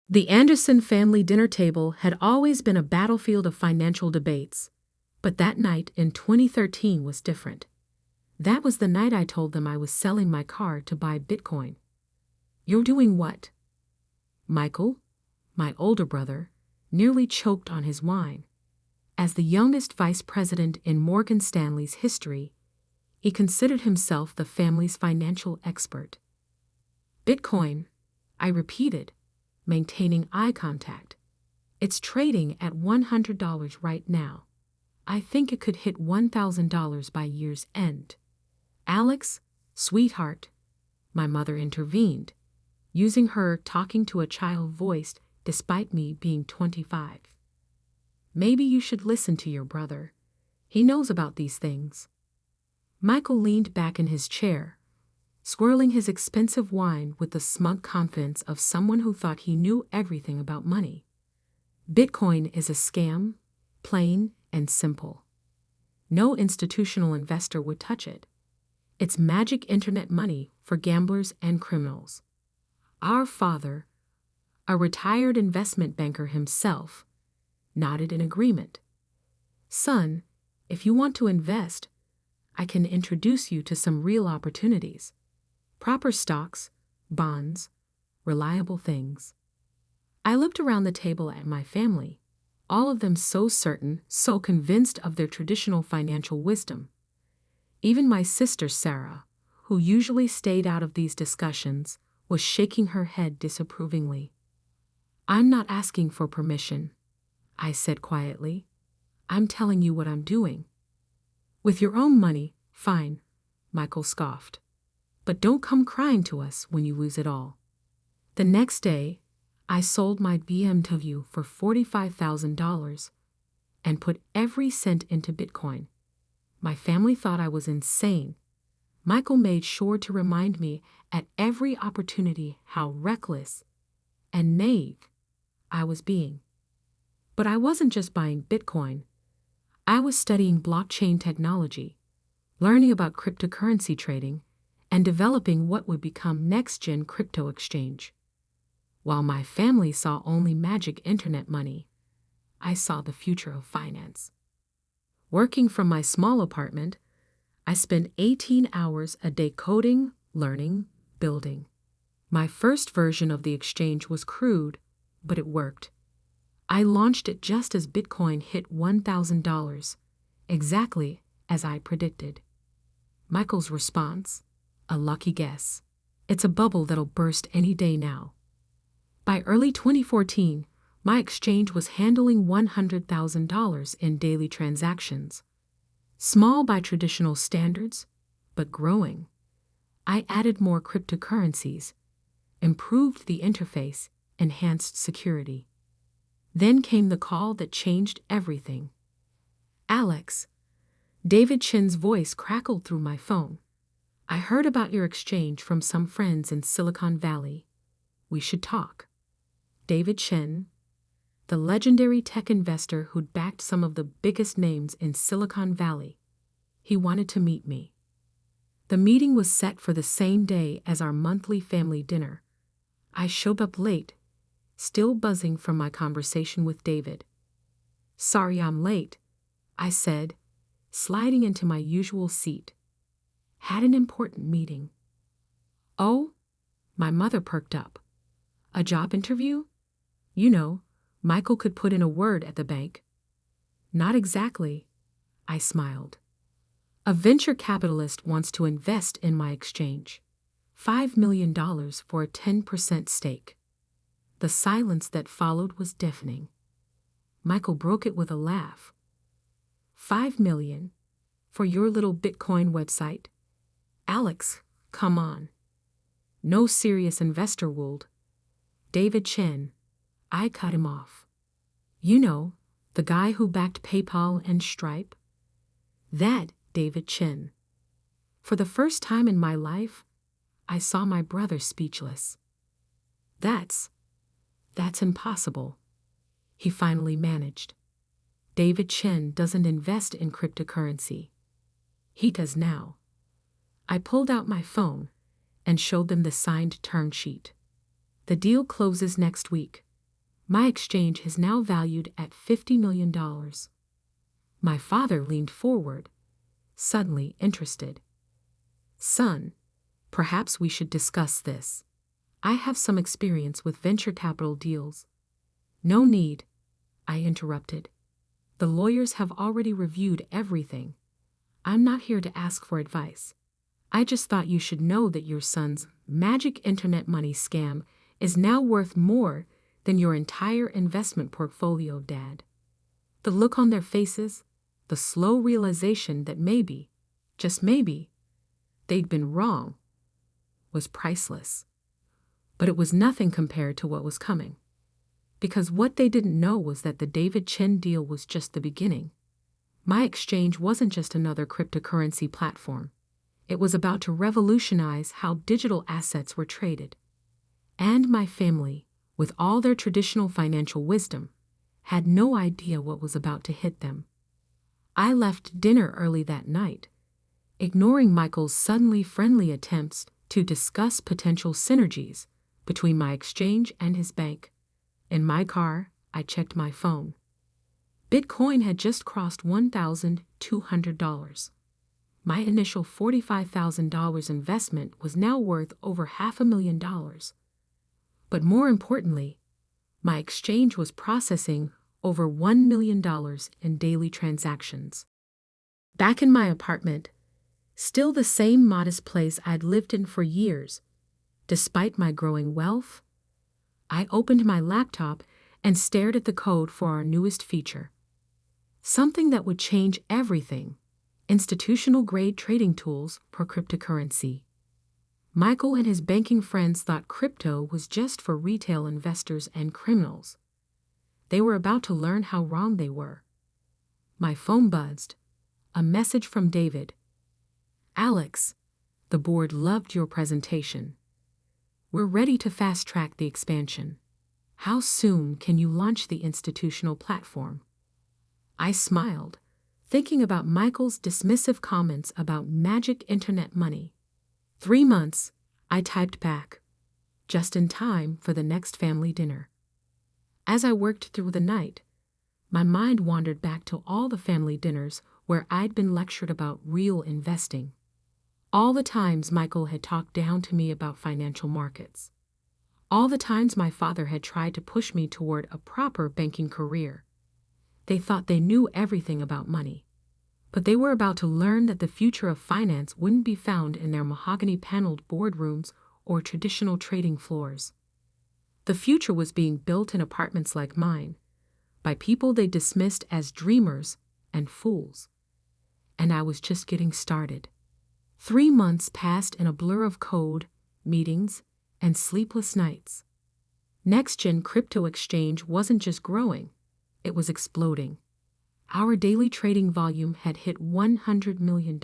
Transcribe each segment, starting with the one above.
The Anderson family dinner table had always been a battlefield of financial debates, but that night in 2013 was different. That was the night I told them I was selling my car to buy Bitcoin. "You're doing what?" Michael, my older brother, nearly choked on his wine. As the youngest vice president in Morgan Stanley's history, he considered himself the family's financial expert. "Bitcoin," I repeated, maintaining eye contact. "It's trading at $100 right now. I think it could hit $1,000 by year's end." "Alex, sweetheart," my mother intervened, using her talking to a child voice despite me being 25. "Maybe you should listen to your brother. He knows about these things." Michael leaned back in his chair, swirling his expensive wine with the smug confidence of someone who thought he knew everything about money. "Bitcoin is a scam, plain and simple. No institutional investor would touch it. It's magic internet money for gamblers and criminals." Our father, a retired investment banker himself, nodded in agreement. "Son, if you want to invest, I can introduce you to some real opportunities. Proper stocks, bonds, reliable things." I looked around the table at my family, all of them so certain, so convinced of their traditional financial wisdom. Even my sister Sarah, who usually stayed out of these discussions, was shaking her head disapprovingly. "I'm not asking for permission," I said quietly. "I'm telling you what I'm doing." "With your own money, fine," Michael scoffed. "But don't come crying to us when you lose it all." The next day, I sold my BMW for $45,000 and put every cent into Bitcoin. My family thought I was insane. Michael made sure to remind me at every opportunity how reckless and naive I was being. But I wasn't just buying Bitcoin. I was studying blockchain technology, learning about cryptocurrency trading, and developing what would become next-gen crypto exchange. While my family saw only magic internet money, I saw the future of finance. Working from my small apartment, I spent 18 hours a day coding, learning, building. My first version of the exchange was crude, but it worked. I launched it just as Bitcoin hit $1,000, exactly as I predicted. Michael's response: "A lucky guess. It's a bubble that'll burst any day now." By early 2014, my exchange was handling $100,000 in daily transactions. Small by traditional standards, but growing. I added more cryptocurrencies, improved the interface, enhanced security. Then came the call that changed everything. "Alex," David Chen's voice crackled through my phone. "I heard about your exchange from some friends in Silicon Valley. We should talk." David Chen, the legendary tech investor who'd backed some of the biggest names in Silicon Valley, he wanted to meet me. The meeting was set for the same day as our monthly family dinner. I showed up late, still buzzing from my conversation with David. "Sorry I'm late," I said, sliding into my usual seat. "Had an important meeting." "Oh?" My mother perked up. "A job interview? You know, Michael could put in a word at the bank." "Not exactly," I smiled. "A venture capitalist wants to invest in my exchange. $5 million for a 10% stake." The silence that followed was deafening. Michael broke it with a laugh. $5 million for your little Bitcoin website? Alex, come on. No serious investor would. David Chen, I cut him off. "You know, the guy who backed PayPal and Stripe?" That David Chen. For the first time in my life, I saw my brother speechless. That's impossible," he finally managed. "David Chen doesn't invest in cryptocurrency. He does now." I pulled out my phone and showed them the signed term sheet. "The deal closes next week. My exchange is now valued at $50 million. My father leaned forward, suddenly interested. Son, perhaps we should discuss this. I have some experience with venture capital deals. No need, I interrupted. The lawyers have already reviewed everything. I'm not here to ask for advice. I just thought you should know that your son's magic internet money scam is now worth more than your entire investment portfolio, Dad. The look on their faces, the slow realization that maybe, just maybe, they'd been wrong, was priceless. But it was nothing compared to what was coming. Because what they didn't know was that the David Chen deal was just the beginning. My exchange wasn't just another cryptocurrency platform. It was about to revolutionize how digital assets were traded. And my family, with all their traditional financial wisdom, had no idea what was about to hit them. I left dinner early that night, ignoring Michael's suddenly friendly attempts to discuss potential synergies between my exchange and his bank. In my car, I checked my phone. Bitcoin had just crossed $1,200. My initial $45,000 investment was now worth over $500,000. But more importantly, my exchange was processing over $1 million in daily transactions. Back in my apartment, still the same modest place I'd lived in for years, despite my growing wealth, I opened my laptop and stared at the code for our newest feature. Something that would change everything: institutional-grade trading tools for cryptocurrency. Michael and his banking friends thought crypto was just for retail investors and criminals. They were about to learn how wrong they were. My phone buzzed. A message from David. Alex, the board loved your presentation. We're ready to fast-track the expansion. How soon can you launch the institutional platform? I smiled, thinking about Michael's dismissive comments about magic internet money. 3 months, I typed back, just in time for the next family dinner. As I worked through the night, my mind wandered back to all the family dinners where I'd been lectured about real investing. All the times Michael had talked down to me about financial markets. All the times my father had tried to push me toward a proper banking career. They thought they knew everything about money, but they were about to learn that the future of finance wouldn't be found in their mahogany-paneled boardrooms or traditional trading floors. The future was being built in apartments like mine, by people they dismissed as dreamers and fools. And I was just getting started. 3 months passed in a blur of code, meetings, and sleepless nights. NextGen Crypto Exchange wasn't just growing, it was exploding. Our daily trading volume had hit $100 million,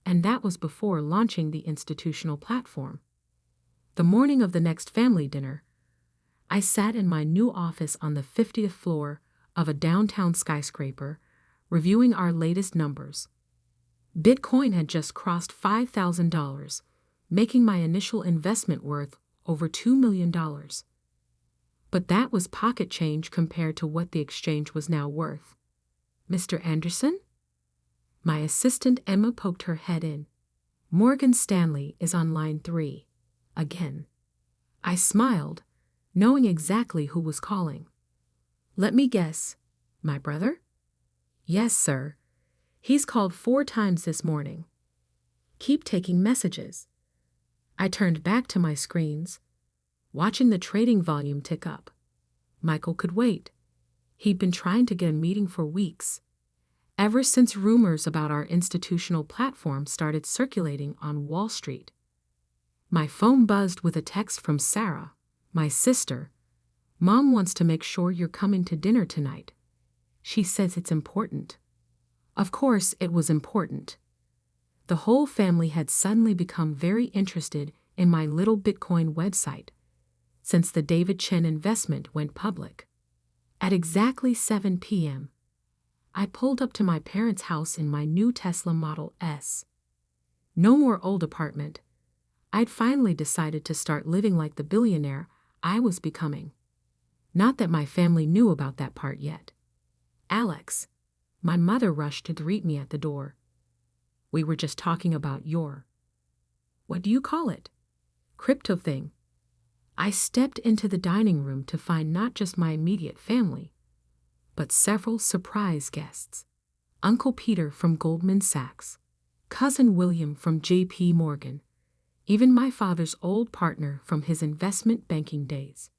and that was before launching the institutional platform. The morning of the next family dinner, I sat in my new office on the 50th floor of a downtown skyscraper, reviewing our latest numbers. Bitcoin had just crossed $5,000, making my initial investment worth over $2 million. But that was pocket change compared to what the exchange was now worth. Mr. Anderson? My assistant Emma poked her head in. Morgan Stanley is on line 3. Again. I smiled, knowing exactly who was calling. Let me guess. My brother? Yes, sir. He's called 4 times this morning. Keep taking messages. I turned back to my screens, watching the trading volume tick up. Michael could wait. He'd been trying to get a meeting for weeks, ever since rumors about our institutional platform started circulating on Wall Street. My phone buzzed with a text from Sarah, my sister. Mom wants to make sure you're coming to dinner tonight. She says it's important. Of course, it was important. The whole family had suddenly become very interested in my little Bitcoin website since the David Chen investment went public. At exactly 7 p.m., I pulled up to my parents' house in my new Tesla Model S. No more old apartment. I'd finally decided to start living like the billionaire I was becoming. Not that my family knew about that part yet. Alex, my mother rushed to greet me at the door. We were just talking about your, what do you call it? Crypto thing. I stepped into the dining room to find not just my immediate family, but several surprise guests. Uncle Peter from Goldman Sachs, Cousin William from J.P. Morgan, even my father's old partner from his investment banking days.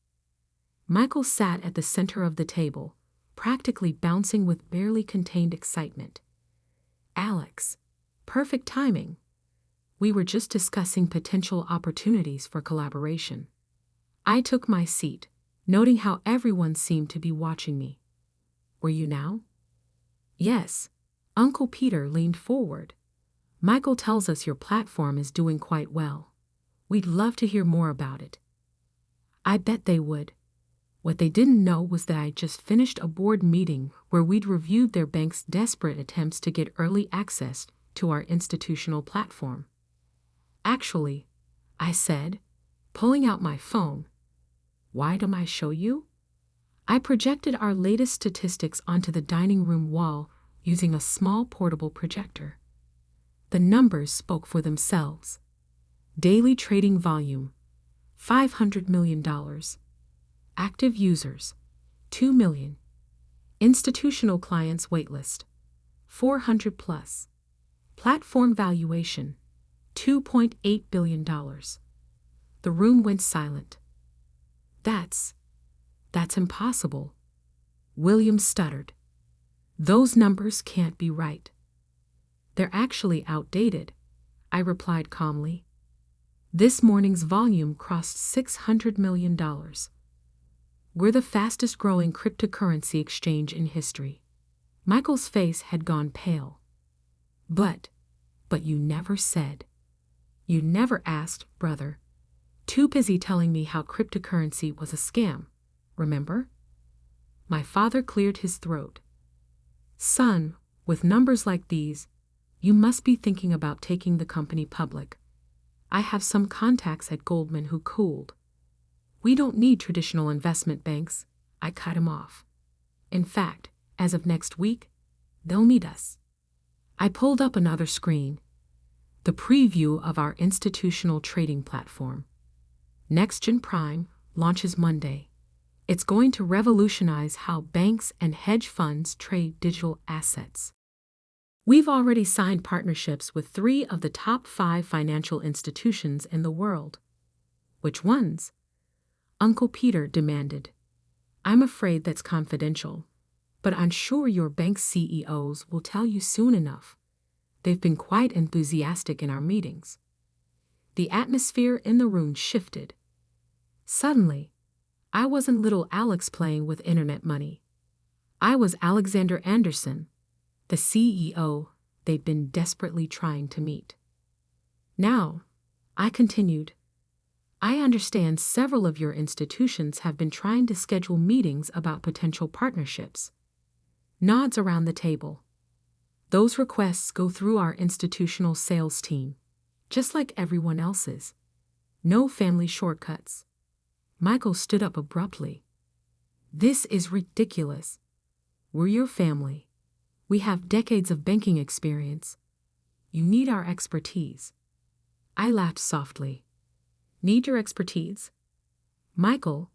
Michael sat at the center of the table, practically bouncing with barely contained excitement. Alex, perfect timing. We were just discussing potential opportunities for collaboration. I took my seat, noting how everyone seemed to be watching me. Were you now? Yes. Uncle Peter leaned forward. Michael tells us your platform is doing quite well. We'd love to hear more about it. I bet they would. What they didn't know was that I just finished a board meeting where we'd reviewed their bank's desperate attempts to get early access to our institutional platform. Actually, I said, pulling out my phone. Why don't I show you? I projected our latest statistics onto the dining room wall using a small portable projector. The numbers spoke for themselves. Daily trading volume, $500 million. Active users, 2 million. Institutional clients waitlist, 400 plus. Platform valuation, $2.8 billion. The room went silent. That's impossible. William stuttered. Those numbers can't be right. They're actually outdated, I replied calmly. This morning's volume crossed $600 million. We're the fastest growing cryptocurrency exchange in history. Michael's face had gone pale. But you never said. You never asked, brother. Too busy telling me how cryptocurrency was a scam, remember? My father cleared his throat. Son, with numbers like these, you must be thinking about taking the company public. I have some contacts at Goldman who cooled. We don't need traditional investment banks, I cut him off. In fact, as of next week, they'll need us. I pulled up another screen. The preview of our institutional trading platform. NextGen Prime launches Monday. It's going to revolutionize how banks and hedge funds trade digital assets. We've already signed partnerships with 3 of the top 5 financial institutions in the world. Which ones? Uncle Peter demanded. I'm afraid that's confidential, but I'm sure your bank CEOs will tell you soon enough. They've been quite enthusiastic in our meetings. The atmosphere in the room shifted. Suddenly, I wasn't little Alex playing with internet money. I was Alexander Anderson, the CEO they'd been desperately trying to meet. Now, I continued, I understand several of your institutions have been trying to schedule meetings about potential partnerships. Nods around the table. Those requests go through our institutional sales team, just like everyone else's. No family shortcuts. Michael stood up abruptly. This is ridiculous. We're your family. We have decades of banking experience. You need our expertise. I laughed softly. Need your expertise? Michael,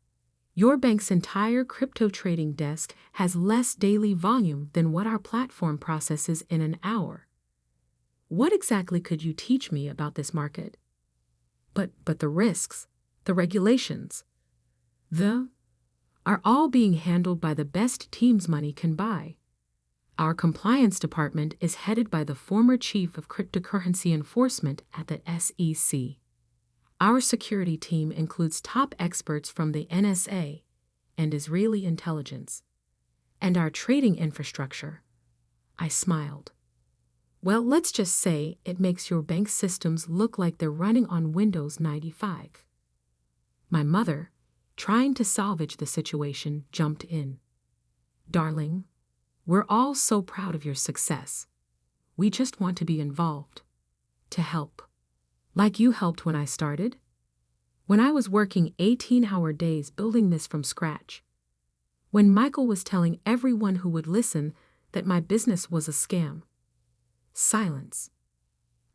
your bank's entire crypto trading desk has less daily volume than what our platform processes in an hour. What exactly could you teach me about this market? But the risks, the regulations, are all being handled by the best teams money can buy. Our compliance department is headed by the former chief of cryptocurrency enforcement at the SEC. Our security team includes top experts from the NSA and Israeli intelligence. And our trading infrastructure. I smiled. Well, let's just say it makes your bank systems look like they're running on Windows 95. My mother, trying to salvage the situation, jumped in. Darling, we're all so proud of your success. We just want to be involved. To help. Like you helped when I started. When I was working 18-hour days building this from scratch. when Michael was telling everyone who would listen that my business was a scam. Silence.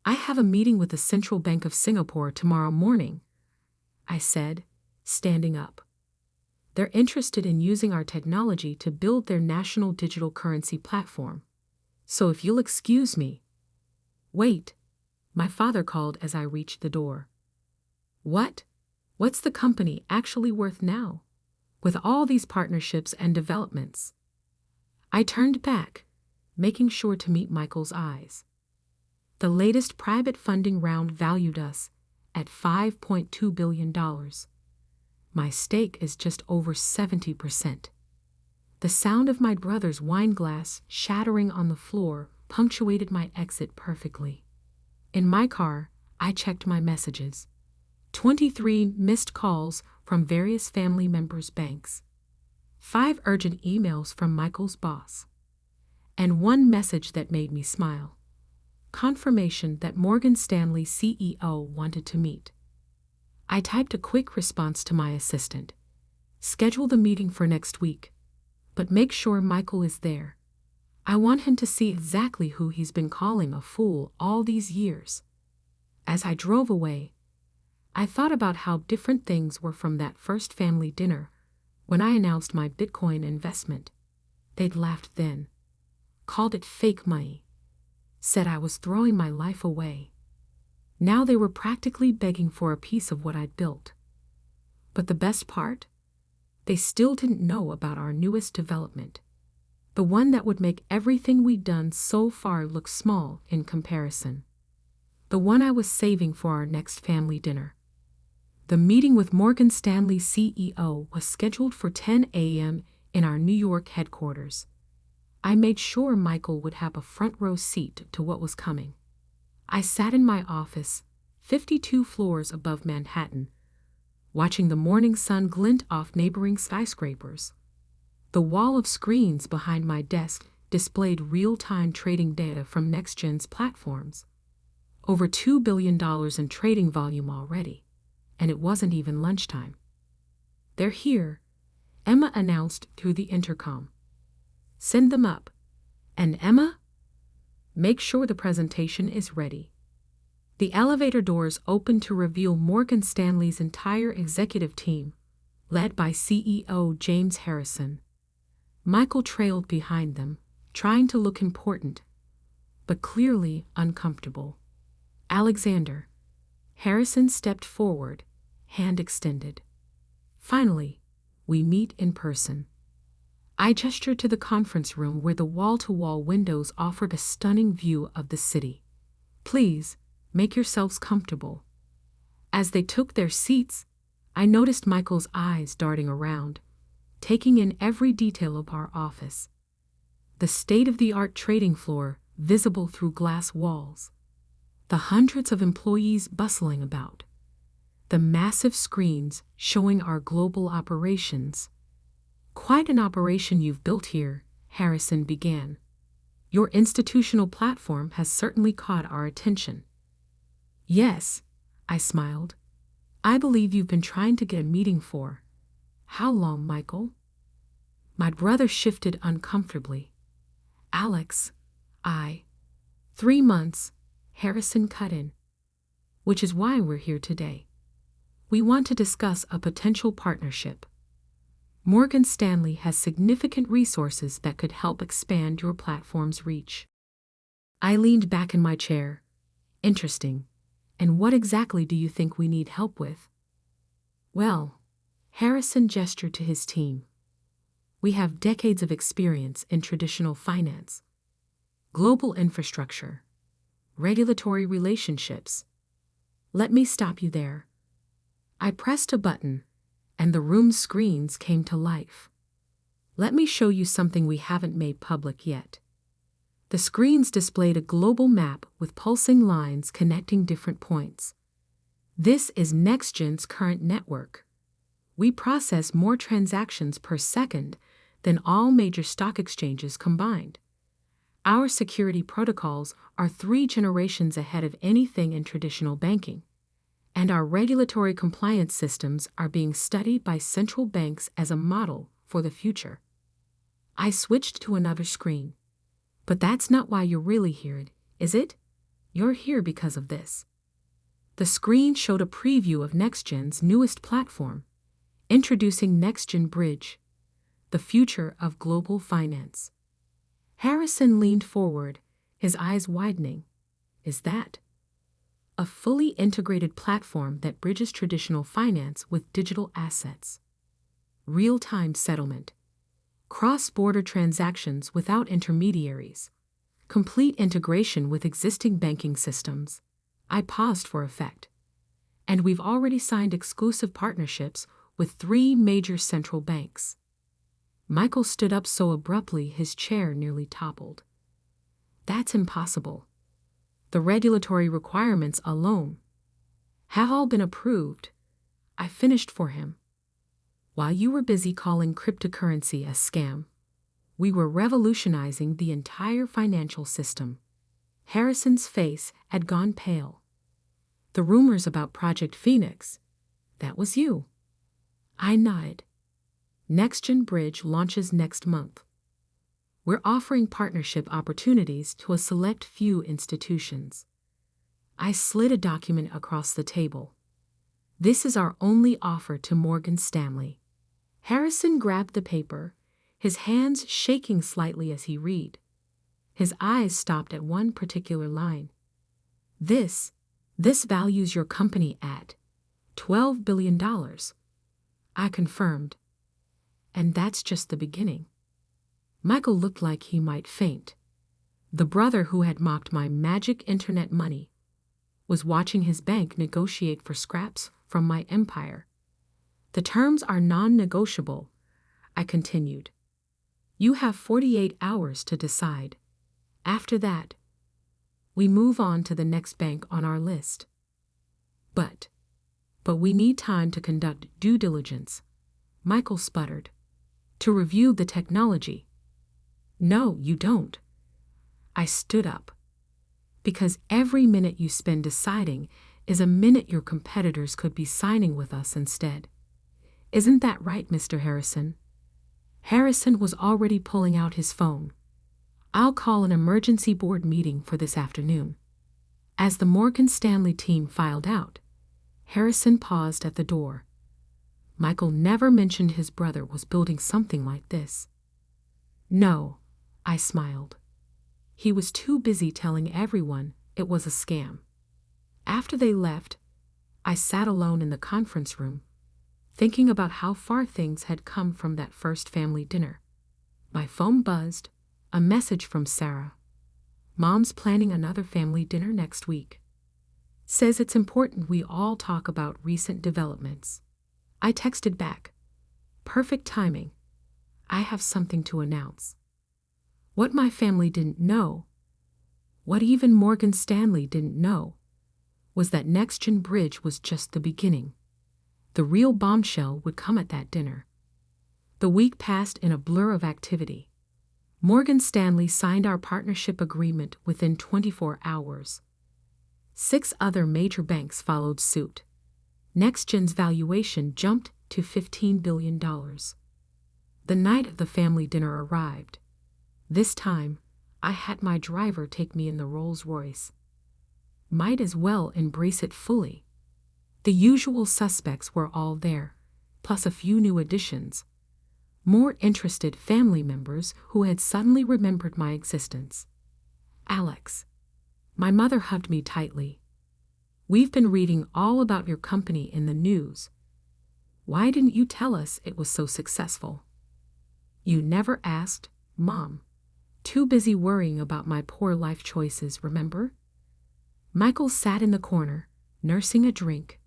I have a meeting with the Central Bank of Singapore tomorrow morning, I said, standing up. They're interested in using our technology to build their national digital currency platform. So if you'll excuse me. Wait, my father called as I reached the door. What? What's the company actually worth now, with all these partnerships and developments? I turned back, making sure to meet Michael's eyes. The latest private funding round valued us at $5.2 billion. My stake is just over 70%. The sound of my brother's wine glass shattering on the floor punctuated my exit perfectly. In my car, I checked my messages. 23 missed calls from various family members' banks. 5 urgent emails from Michael's boss. And 1 message that made me smile. Confirmation that Morgan Stanley CEO wanted to meet. I typed a quick response to my assistant. Schedule the meeting for next week, but make sure Michael is there. I want him to see exactly who he's been calling a fool all these years. As I drove away, I thought about how different things were from that first family dinner when I announced my Bitcoin investment. They'd laughed then, called it fake money, said I was throwing my life away. Now they were practically begging for a piece of what I'd built. But the best part? They still didn't know about our newest development. The one that would make everything we'd done so far look small in comparison. The one I was saving for our next family dinner. The meeting with Morgan Stanley CEO was scheduled for 10 a.m. in our New York headquarters. I made sure Michael would have a front row seat to what was coming. I sat in my office, 52 floors above Manhattan, watching the morning sun glint off neighboring skyscrapers. The wall of screens behind my desk displayed real-time trading data from NextGen's platforms. Over $2 billion in trading volume already, and it wasn't even lunchtime. They're here, Emma announced through the intercom. Send them up. And Emma? Make sure the presentation is ready. The elevator doors opened to reveal Morgan Stanley's entire executive team, led by CEO James Harrison. Michael trailed behind them, trying to look important, but clearly uncomfortable. Alexander. Harrison stepped forward, hand extended. Finally, we meet in person. I gestured to the conference room where the wall-to-wall windows offered a stunning view of the city. Please, make yourselves comfortable. As they took their seats, I noticed Michael's eyes darting around, taking in every detail of our office. The state-of-the-art trading floor, visible through glass walls. The hundreds of employees bustling about. The massive screens showing our global operations. Quite an operation you've built here, Harrison began. Your institutional platform has certainly caught our attention. Yes, I smiled. I believe you've been trying to get a meeting for. How long, Michael? My brother shifted uncomfortably. Alex, 3 months, Harrison cut in. Which is why we're here today. We want to discuss a potential partnership. Morgan Stanley has significant resources that could help expand your platform's reach. I leaned back in my chair. Interesting. And what exactly do you think we need help with? Well, Harrison gestured to his team. We have decades of experience in traditional finance, global infrastructure, regulatory relationships. Let me stop you there. I pressed a button, and the room's screens came to life. Let me show you something we haven't made public yet. The screens displayed a global map with pulsing lines connecting different points. This is NextGen's current network. We process more transactions per second than all major stock exchanges combined. Our security protocols are 3 generations ahead of anything in traditional banking. And our regulatory compliance systems are being studied by central banks as a model for the future. I switched to another screen. But that's not why you're really here, is it? You're here because of this. The screen showed a preview of NextGen's newest platform, introducing NextGen Bridge, the future of global finance. Harrison leaned forward, his eyes widening. Is that a fully integrated platform that bridges traditional finance with digital assets? Real-time settlement, cross-border transactions without intermediaries, complete integration with existing banking systems. I paused for effect. And we've already signed exclusive partnerships with 3 major central banks. Michael stood up so abruptly his chair nearly toppled. That's impossible. The regulatory requirements alone have all been approved. I finished for him. While you were busy calling cryptocurrency a scam, we were revolutionizing the entire financial system. Harrison's face had gone pale. The rumors about Project Phoenix, that was you. I nodded. NextGen Bridge launches next month. We're offering partnership opportunities to a select few institutions. I slid a document across the table. This is our only offer to Morgan Stanley. Harrison grabbed the paper, his hands shaking slightly as he read. His eyes stopped at one particular line. This values your company at $12 billion. I confirmed. And that's just the beginning. Michael looked like he might faint. The brother who had mocked my magic internet money was watching his bank negotiate for scraps from my empire. The terms are non-negotiable, I continued. You have 48 hours to decide. After that, we move on to the next bank on our list. But we need time to conduct due diligence. Michael sputtered. To review the technology. No, you don't. I stood up. Because every minute you spend deciding is a minute your competitors could be signing with us instead. Isn't that right, Mr. Harrison? Harrison was already pulling out his phone. I'll call an emergency board meeting for this afternoon. As the Morgan Stanley team filed out, Harrison paused at the door. Michael never mentioned his brother was building something like this. No, I smiled. He was too busy telling everyone it was a scam. After they left, I sat alone in the conference room, thinking about how far things had come from that first family dinner. My phone buzzed, a message from Sarah. Mom's planning another family dinner next week. Says it's important we all talk about recent developments. I texted back. Perfect timing. I have something to announce. What my family didn't know, what even Morgan Stanley didn't know, was that NextGen Bridge was just the beginning. The real bombshell would come at that dinner. The week passed in a blur of activity. Morgan Stanley signed our partnership agreement within 24 hours. 6 other major banks followed suit. NextGen's valuation jumped to $15 billion. The night of the family dinner arrived. This time, I had my driver take me in the Rolls-Royce. Might as well embrace it fully. The usual suspects were all there, plus a few new additions. More interested family members who had suddenly remembered my existence. Alex. My mother hugged me tightly. We've been reading all about your company in the news. Why didn't you tell us it was so successful? You never asked, Mom. Too busy worrying about my poor life choices, remember? Michael sat in the corner, nursing a drink.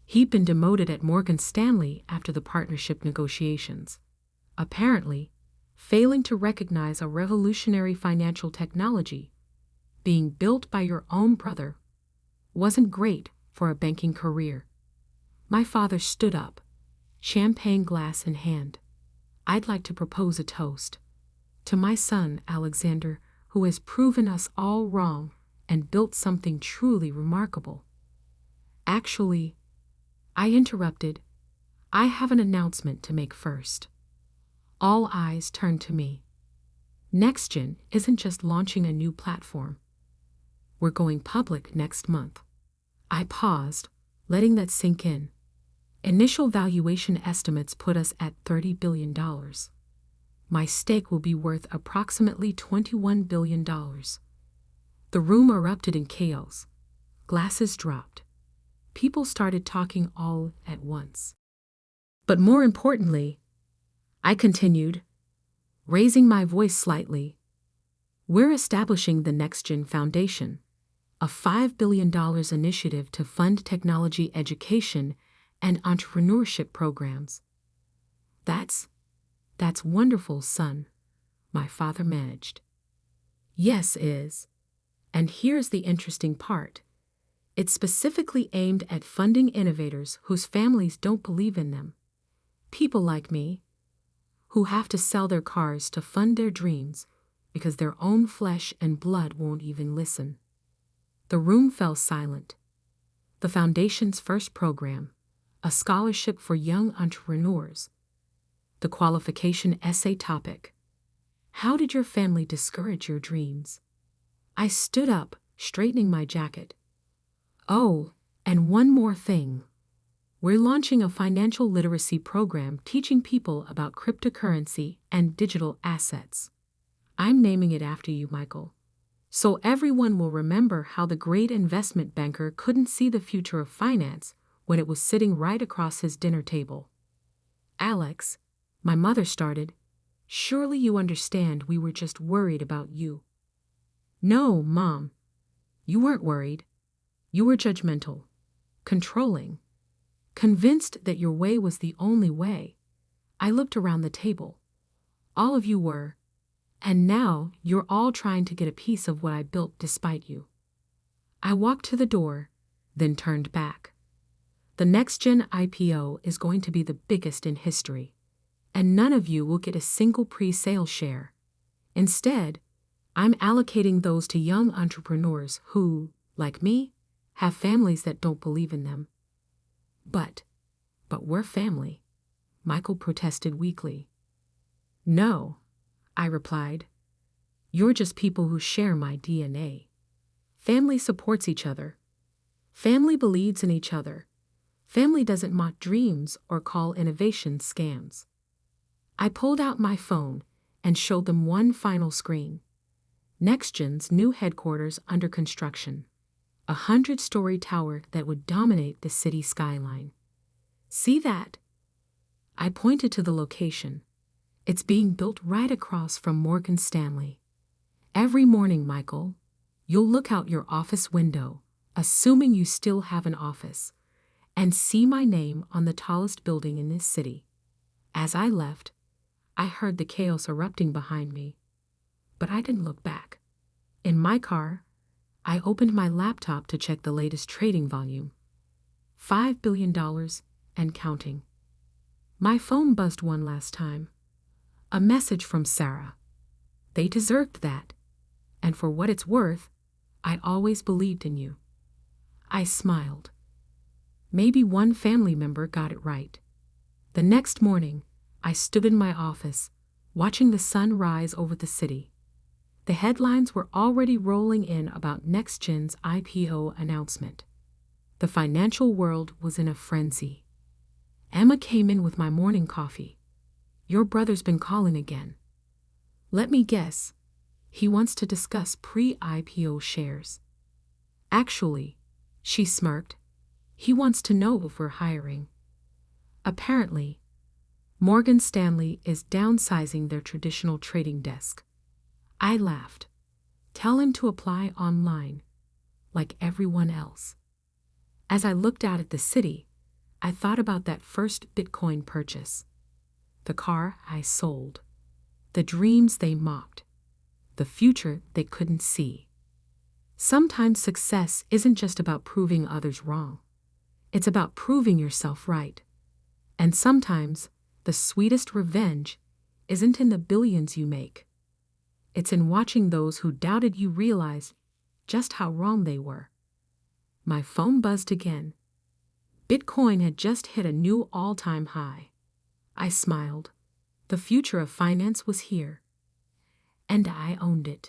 He'd been demoted at Morgan Stanley after the partnership negotiations. Apparently, failing to recognize a revolutionary financial technology being built by your own brother wasn't great for a banking career. My father stood up, champagne glass in hand. I'd like to propose a toast to my son, Alexander, who has proven us all wrong and built something truly remarkable. Actually, I interrupted. I have an announcement to make first. All eyes turned to me. NextGen isn't just launching a new platform. We're going public next month. I paused, letting that sink in. Initial valuation estimates put us at $30 billion. My stake will be worth approximately $21 billion. The room erupted in chaos. Glasses dropped. People started talking all at once. But more importantly, I continued, raising my voice slightly, we're establishing the NextGen Foundation, a $5 billion initiative to fund technology education and entrepreneurship programs. That's wonderful, son, my father managed. Yes, is. And here's the interesting part. It's specifically aimed at funding innovators whose families don't believe in them. People like me, who have to sell their cars to fund their dreams because their own flesh and blood won't even listen. The room fell silent. The Foundation's first program, a scholarship for young entrepreneurs. The qualification essay topic: how did your family discourage your dreams? I stood up, straightening my jacket. Oh, and one more thing. We're launching a financial literacy program teaching people about cryptocurrency and digital assets. I'm naming it after you, Michael. So everyone will remember how the great investment banker couldn't see the future of finance when it was sitting right across his dinner table. Alex, my mother started, surely you understand we were just worried about you. No, Mom. You weren't worried. You were judgmental, controlling, convinced that your way was the only way. I looked around the table. All of you were, and now you're all trying to get a piece of what I built despite you. I walked to the door, then turned back. The NextGen IPO is going to be the biggest in history, and none of you will get a single pre-sale share. Instead, I'm allocating those to young entrepreneurs who, like me, have families that don't believe in them. But we're family, Michael protested weakly. No, I replied. You're just people who share my DNA. Family supports each other. Family believes in each other. Family doesn't mock dreams or call innovation scams. I pulled out my phone and showed them one final screen. NextGen's new headquarters under construction. A 100-story tower that would dominate the city skyline. See that? I pointed to the location. It's being built right across from Morgan Stanley. Every morning, Michael, you'll look out your office window, assuming you still have an office, and see my name on the tallest building in this city. As I left, I heard the chaos erupting behind me, but I didn't look back. In my car, I opened my laptop to check the latest trading volume. $5 billion and counting. My phone buzzed one last time. A message from Sarah. They deserved that. And for what it's worth, I always believed in you. I smiled. Maybe one family member got it right. The next morning, I stood in my office, watching the sun rise over the city. The headlines were already rolling in about NextGen's IPO announcement. The financial world was in a frenzy. Emma came in with my morning coffee. Your brother's been calling again. Let me guess. He wants to discuss pre-IPO shares. Actually, she smirked, he wants to know if we're hiring. Apparently, Morgan Stanley is downsizing their traditional trading desk. I laughed. Tell him to apply online, like everyone else. As I looked out at the city, I thought about that first Bitcoin purchase. The car I sold. The dreams they mocked. The future they couldn't see. Sometimes success isn't just about proving others wrong. It's about proving yourself right. And sometimes the sweetest revenge isn't in the billions you make. It's in watching those who doubted you realize just how wrong they were. My phone buzzed again. Bitcoin had just hit a new all-time high. I smiled. The future of finance was here. And I owned it.